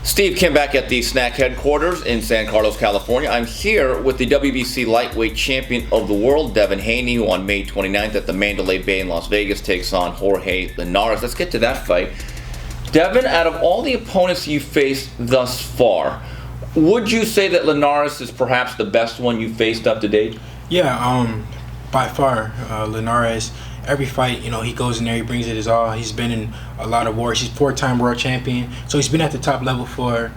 Steve Kim back at the SNAC headquarters in San Carlos, California. I'm here with the WBC lightweight champion of the world, Devin Haney, who on May 29th at the Mandalay Bay in Las Vegas takes on Jorge Linares. Let's get to that fight. Devin, out of all the opponents you faced thus far, would you say that Linares is perhaps the best one you faced up to date? Yeah, by far, Linares. Every fight, he goes in there, he brings it his all. He's been in a lot of wars. He's four-time world champion, so he's been at the top level for,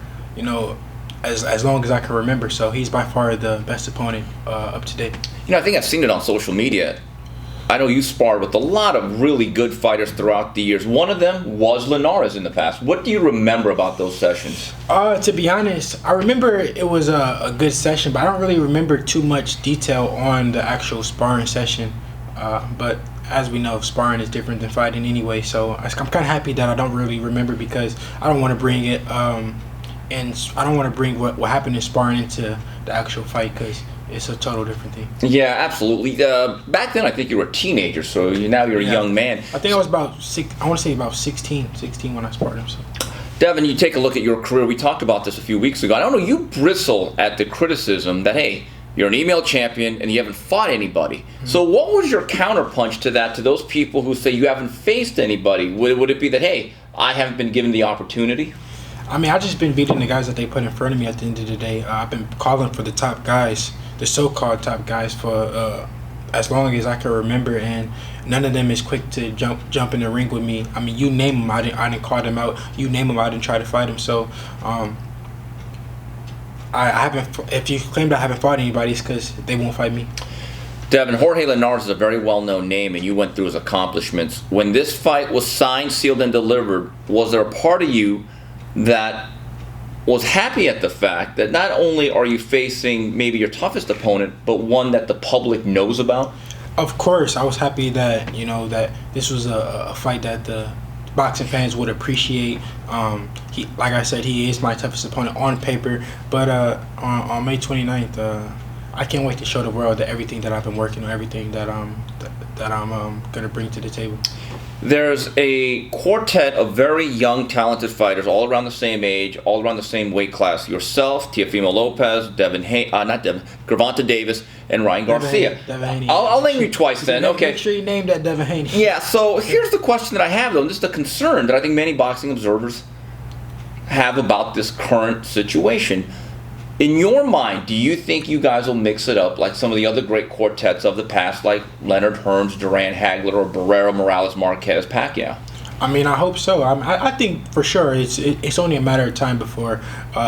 as long as I can remember. So he's by far the best opponent up to date. I think I've seen it on social media. I know you sparred with a lot of really good fighters throughout the years. One of them was Linares in the past. What do you remember about those sessions? To be honest, I remember it was a good session, but I don't really remember too much detail on the actual sparring session. But as we know, sparring is different than fighting anyway, so I'm kind of happy that I don't really remember, because I don't want to bring it, and I don't want to bring what happened in sparring into the actual fight, because it's a total different thing. Yeah, absolutely. Back then, I think you were a teenager, so now you're a young man. I think I was about 16 when I sparred him. So. Devin, you take a look at your career. We talked about this a few weeks ago. I don't know, you bristle at the criticism that, hey, you're an email champion and you haven't fought anybody. Mm-hmm. So what was your counterpunch to that, to those people who say you haven't faced anybody? Would it be that, hey, I haven't been given the opportunity? I mean, I've just been beating the guys that they put in front of me at the end of the day. I've been calling for the top guys, the so-called top guys, for as long as I can remember, and none of them is quick to jump in the ring with me. I mean, you name them, I didn't call them out. You name them, I didn't try to fight them. So I haven't. If you claim that I haven't fought anybody, it's because they won't fight me. Devin, Jorge Linares is a very well-known name, and you went through his accomplishments. When this fight was signed, sealed, and delivered, was there a part of you that was happy at the fact that not only are you facing maybe your toughest opponent, but one that the public knows about? Of course, I was happy that that this was a fight that the boxing fans would appreciate. Like I said, he is my toughest opponent on paper. But on May 29th, I can't wait to show the world that everything that I've been working on, everything that I'm gonna bring to the table. There's a quartet of very young, talented fighters, all around the same age, all around the same weight class. Yourself, Teofimo Lopez, Gervonta Davis, and Ryan Garcia. Devin Haney. I'll name you twice then. Okay. Make sure you name that Devin Haney. Yeah. So here's the question that I have, though, and this is the concern that I think many boxing observers have about this current situation. In your mind, do you think you guys will mix it up like some of the other great quartets of the past, like Leonard Hearns, Duran Hagler, or Barrera, Morales, Marquez, Pacquiao? I mean, I hope so. I think for sure it's only a matter of time before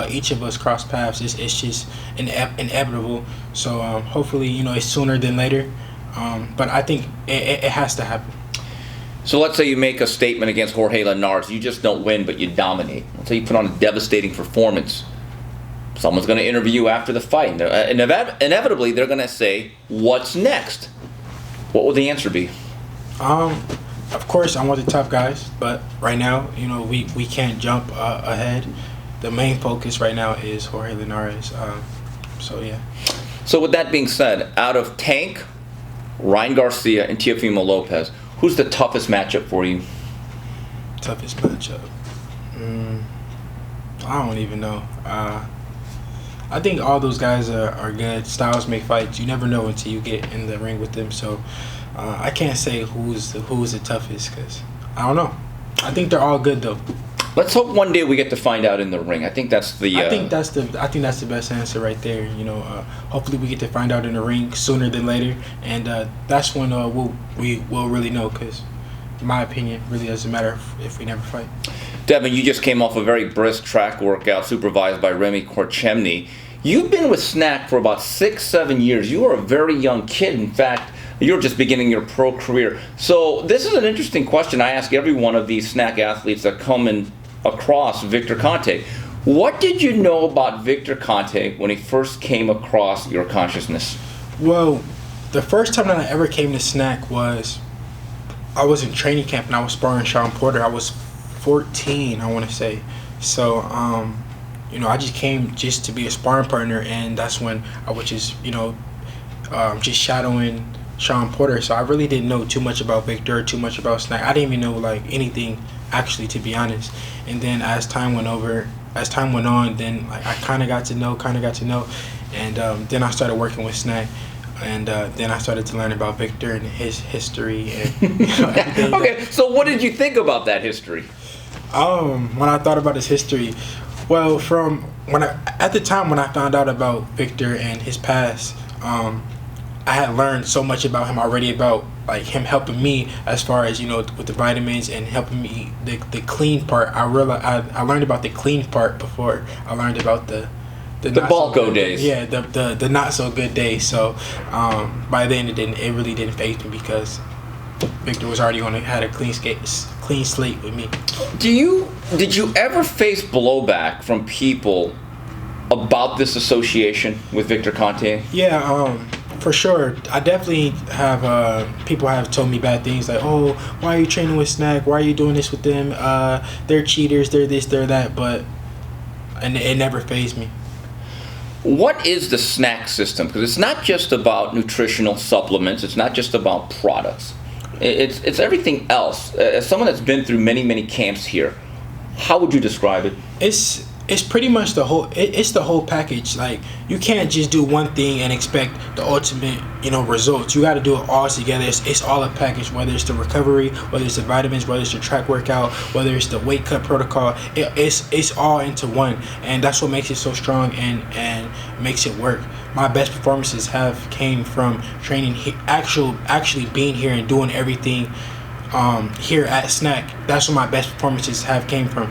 each of us cross paths. It's just inevitable. So hopefully, it's sooner than later. But I think it has to happen. So let's say you make a statement against Jorge Linares. You just don't win, but you dominate. Let's say you put on a devastating performance. Someone's going to interview you after the fight, and inevitably they're going to say, "What's next?" What would the answer be? Of course, I want the top guys, but right now, we can't jump ahead. The main focus right now is Jorge Linares. So yeah. So with that being said, out of Tank, Ryan Garcia, and Teofimo Lopez, who's the toughest matchup for you? Toughest matchup? I don't even know. I think all those guys are good. Styles make fights. You never know until you get in the ring with them. So I can't say who's the toughest, because I don't know. I think they're all good though. Let's hope one day we get to find out in the ring. I think that's the. I think that's the best answer right there. Hopefully we get to find out in the ring sooner than later, and that's when we will really know. Because, in my opinion, really doesn't matter if we never fight. Devin, you just came off a very brisk track workout supervised by Remy Korchemny. You've been with SNAC for about 6-7 years. You are a very young kid. In fact, you're just beginning your pro career. So this is an interesting question I ask every one of these SNAC athletes that come in across Victor Conte. What did you know about Victor Conte when he first came across your consciousness? Well, the first time that I ever came to SNAC was I was in training camp and I was sparring Sean Porter. I was 14, I want to say. So, I just came just to be a sparring partner, and that's when I was just, just shadowing Sean Porter. So I really didn't know too much about Victor, too much about SNAC. I didn't even know anything actually, to be honest. And then as time went on, then like I kind of got to know, and then I started working with SNAC. And then I started to learn about Victor and his history and everything. Okay, so what did you think about that history? When I thought about his history, well, at the time when I found out about Victor and his past, I had learned so much about him already, about like him helping me as far as with the vitamins and helping me the clean part. I learned about the clean part before I learned about the Balco days. Yeah, the not so good days. So by then it really didn't faze me because Victor was already had a clean slate with me. Did you ever face blowback from people about this association with Victor Conte? Yeah, for sure. I definitely have people have told me bad things like, oh, why are you training with SNAC? Why are you doing this with them? They're cheaters, they're this, they're that, and it never fazed me. What is the SNAC system? Because it's not just about nutritional supplements. It's not just about products. It's everything else. As someone that's been through many camps here, how would you describe it? It's pretty much the whole. It's the whole package. Like you can't just do one thing and expect the ultimate, results. You got to do it all together. It's all a package. Whether it's the recovery, whether it's the vitamins, whether it's the track workout, whether it's the weight cut protocol. It's all into one, and that's what makes it so strong and makes it work. My best performances have came from training actually being here and doing everything here at SNAC. That's where my best performances have came from.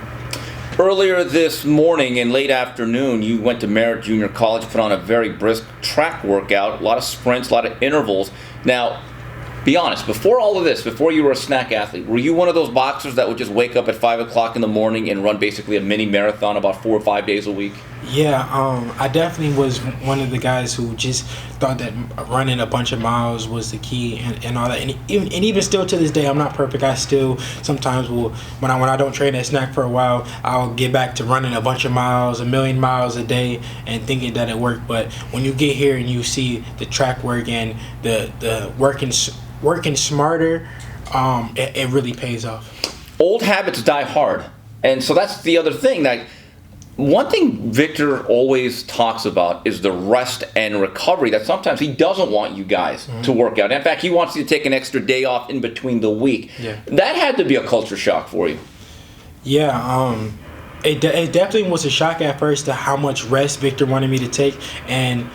Earlier this morning and late afternoon, you went to Merritt Junior College, put on a very brisk track workout, a lot of sprints, a lot of intervals. Now, be honest, before all of this, before you were a SNAC athlete, were you one of those boxers that would just wake up at 5 o'clock in the morning and run basically a mini marathon about 4 or 5 days a week? Yeah, I definitely was one of the guys who just thought that running a bunch of miles was the key and all that. And even still to this day, I'm not perfect. I still sometimes will, when I don't train at SNAC for a while, I'll get back to running a bunch of miles, 1,000,000 miles a day, and thinking that it worked. But when you get here and you see the track work and the working smarter, it really pays off. Old habits die hard, and so that's the other thing. Like, one thing Victor always talks about is the rest and recovery, that sometimes he doesn't want you guys to work out. In fact, he wants you to take an extra day off in between the week. Yeah. That had to be a culture shock for you. Yeah, it definitely was a shock at first to how much rest Victor wanted me to take, and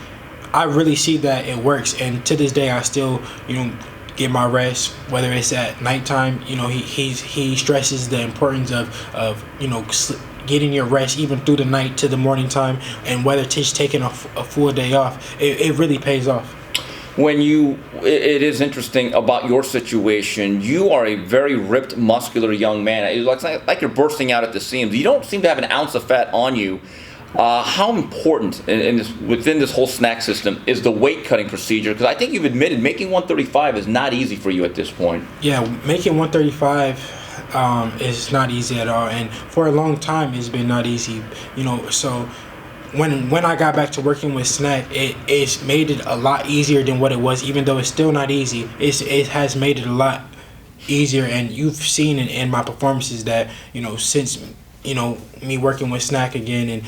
I really see that it works. And to this day, I still, get my rest, whether it's at nighttime. He stresses the importance of getting your rest even through the night to the morning time, and whether it's taking a full day off, it really pays off. It is interesting about your situation. You are a very ripped, muscular young man. It looks like you're bursting out at the seams. You don't seem to have an ounce of fat on you. How important within this whole SNAC system is the weight cutting procedure? Because I think you've admitted making 135 is not easy for you at this point. Yeah, making 135 is not easy at all, and for a long time it's been not easy. So when I got back to working with SNAC, it's made it a lot easier than what it was. Even though it's still not easy, it has made it a lot easier. And you've seen in my performances that since me working with SNAC again, and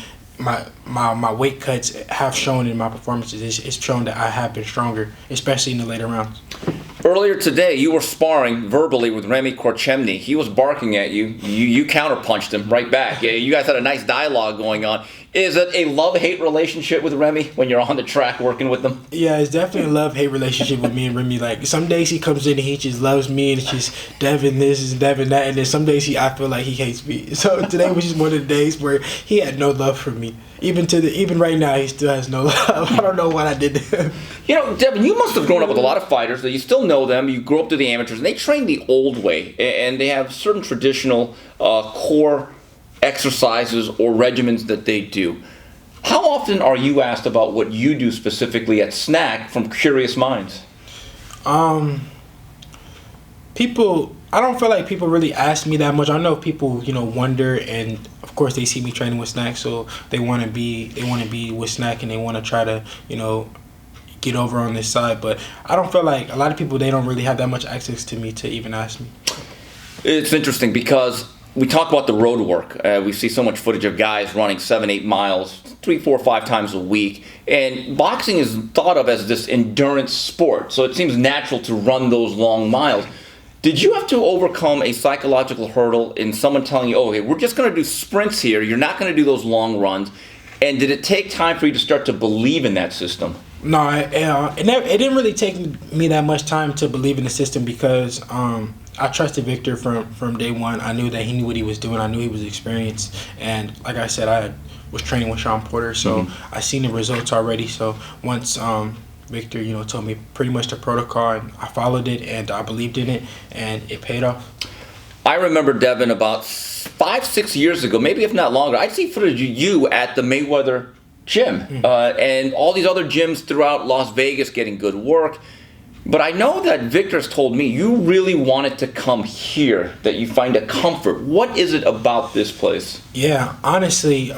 my weight cuts have shown in my performances. It's shown that I have been stronger, especially in the later rounds. Earlier today, you were sparring verbally with Remy Korchemny. He was barking at you. You counterpunched him right back. You guys had a nice dialogue going on. Is it a love-hate relationship with Remy when you're on the track working with them? Yeah, it's definitely a love-hate relationship with me and Remy. Like, some days he comes in and he just loves me and it's just Devin this and Devin that. And then some days I feel like he hates me. So today was just one of the days where he had no love for me. Even right now, he still has no love. I don't know what I did to him. Devin, you must have grown up with a lot of fighters. You still know them. You grew up through the amateurs. And they train the old way. And they have certain traditional core exercises or regimens that they do. How often are you asked about what you do specifically at SNAC from curious minds? I don't feel like people really ask me that much. I know people, wonder, and of course they see me training with SNAC, so they want to be with SNAC and they want to try to, get over on this side. But I don't feel like a lot of people, they don't really have that much access to me to even ask me. It's interesting because we talk about the road work. We see so much footage of guys running 7, 8 miles, 3, 4, 5 times a week. And boxing is thought of as this endurance sport. So it seems natural to run those long miles. Did you have to overcome a psychological hurdle in someone telling you, oh, hey, we're just going to do sprints here. You're not going to do those long runs. And did it take time for you to start to believe in that system? No, it didn't really take me that much time to believe in the system because I trusted Victor from day one. I knew that he knew what he was doing. I knew he was experienced. And like I said, I was training with Sean Porter, so I seen the results already. So once Victor, told me pretty much the protocol, and I followed it, and I believed in it, and it paid off. I remember, Devin, about 5, 6 years ago, maybe if not longer, I'd see footage of you at the Mayweather gym and all these other gyms throughout Las Vegas getting good work. But I know that Victor's told me you really wanted to come here, that you find a comfort. What is it about this place? Yeah, honestly,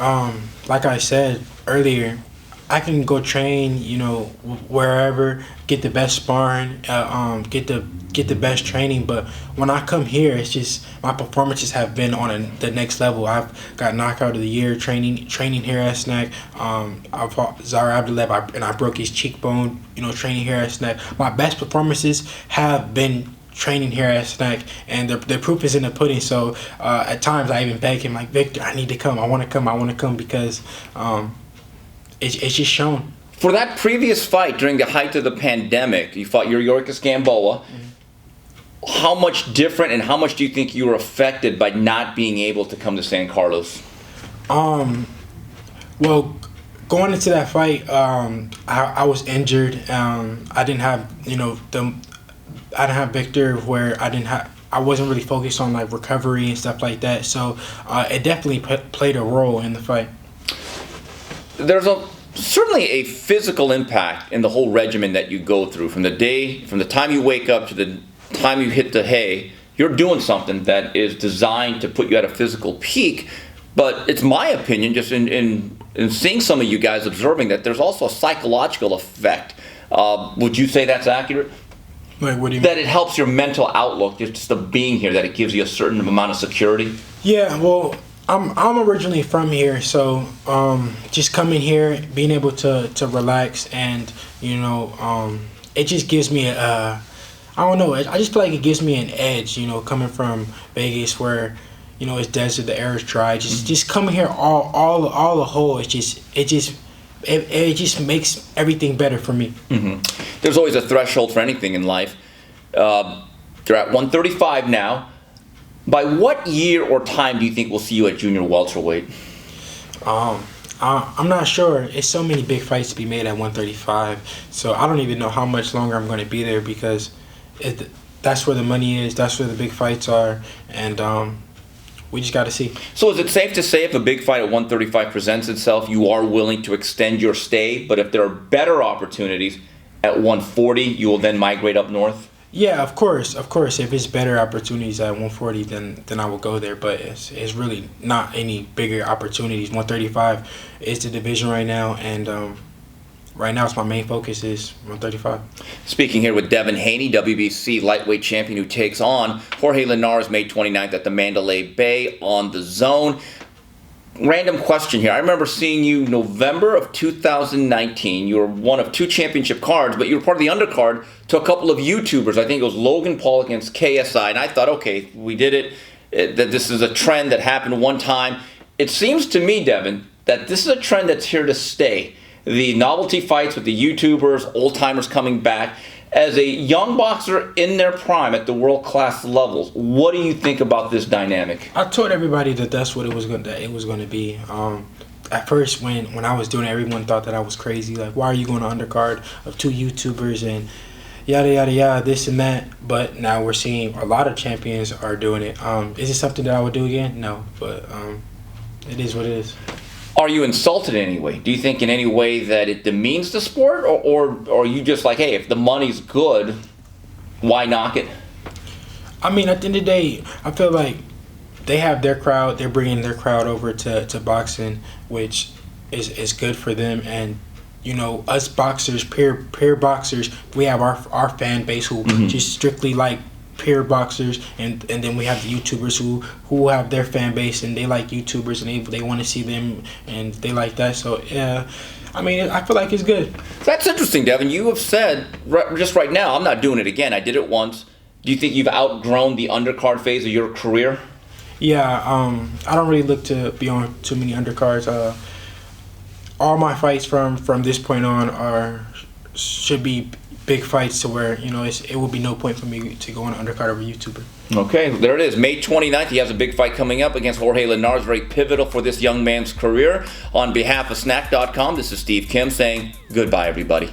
like I said earlier, I can go train, wherever, get the best sparring, get the best training. But when I come here, it's just my performances have been on the next level. I've got knockout of the year training here at SNAC. I fought Zara Abdulev, and I broke his cheekbone, training here at SNAC. My best performances have been training here at SNAC, and the proof is in the pudding. So at times I even beg him, like, Victor, I need to come. I want to come because it's just shown. For that previous fight during the height of the pandemic, you fought Yuriorkis Gamboa. How much different and how much do you think you were affected by not being able to come to San Carlos? Well, going into that fight, I was injured. I didn't have, I didn't have Victor where I wasn't really focused on like recovery and stuff like that. So it definitely played a role in the fight. There's certainly a physical impact in the whole regimen that you go through from the time you wake up to the time you hit the hay. You're doing something that is designed to put you at a physical peak. But it's my opinion, just in seeing some of you guys observing, that there's also a psychological effect. Would you say that's accurate? Like, what do you mean? That it helps your mental outlook, just the being here, that it gives you a certain amount of security? Yeah, well, I'm originally from here, so just coming here, being able to relax, and it just gives me I don't know. I just feel like it gives me an edge, coming from Vegas where it's desert, the air is dry. Just coming here all the whole, it just makes everything better for me. There's always a threshold for anything in life. You're at 135 now. By what year or time do you think we'll see you at junior welterweight? I'm not sure. It's so many big fights to be made at 135. So I don't even know how much longer I'm going to be there because that's where the money is. That's where the big fights are. And we just got to see. So is it safe to say if a big fight at 135 presents itself, you are willing to extend your stay? But if there are better opportunities at 140, you will then migrate up north? Yeah, of course. If it's better opportunities at 140, then I will go there. But it's really not any bigger opportunities. 135 is the division right now, and right now it's my main focus is 135. Speaking here with Devin Haney, WBC lightweight champion, who takes on Jorge Linares May 29th at the Mandalay Bay on the Zone. Random question here. I remember seeing you November of 2019. You were one of 2 championship cards, but you were part of the undercard to a couple of YouTubers. I think it was Logan Paul against KSI. And I thought, okay, we did it. That this is a trend that happened one time. It seems to me, Devin, that this is a trend that's here to stay. The novelty fights with the YouTubers, old-timers coming back. As a young boxer in their prime at the world-class levels, what do you think about this dynamic? I told everybody that that's what it was going to be. At first, when I was doing it, everyone thought that I was crazy. Like, why are you going to undercard of 2 YouTubers and yada, yada, yada, this and that. But now we're seeing a lot of champions are doing it. Is it something that I would do again? No, but it is what it is. Are you insulted in any way? Do you think in any way that it demeans the sport? Or are you just like, hey, if the money's good, why knock it? I mean, at the end of the day, I feel like they have their crowd. They're bringing their crowd over to boxing, which is good for them. And, us boxers, peer boxers, we have our fan base who just strictly like peer boxers, and then we have the YouTubers who have their fan base and they like YouTubers and they want to see them and they like that. So I mean, I feel like it's good. That's interesting, Devin. You have said just right now, I'm not doing it again. I did it once. Do you think you've outgrown the undercard phase of your career? Yeah, I don't really look to be on too many undercards. All my fights from this point on should be big fights to where, you know, it will be no point for me to go on an undercard over YouTuber. Okay, there it is. May 29th, he has a big fight coming up against Jorge Linares, very pivotal for this young man's career. On behalf of SNAC.com, this is Steve Kim saying goodbye, everybody.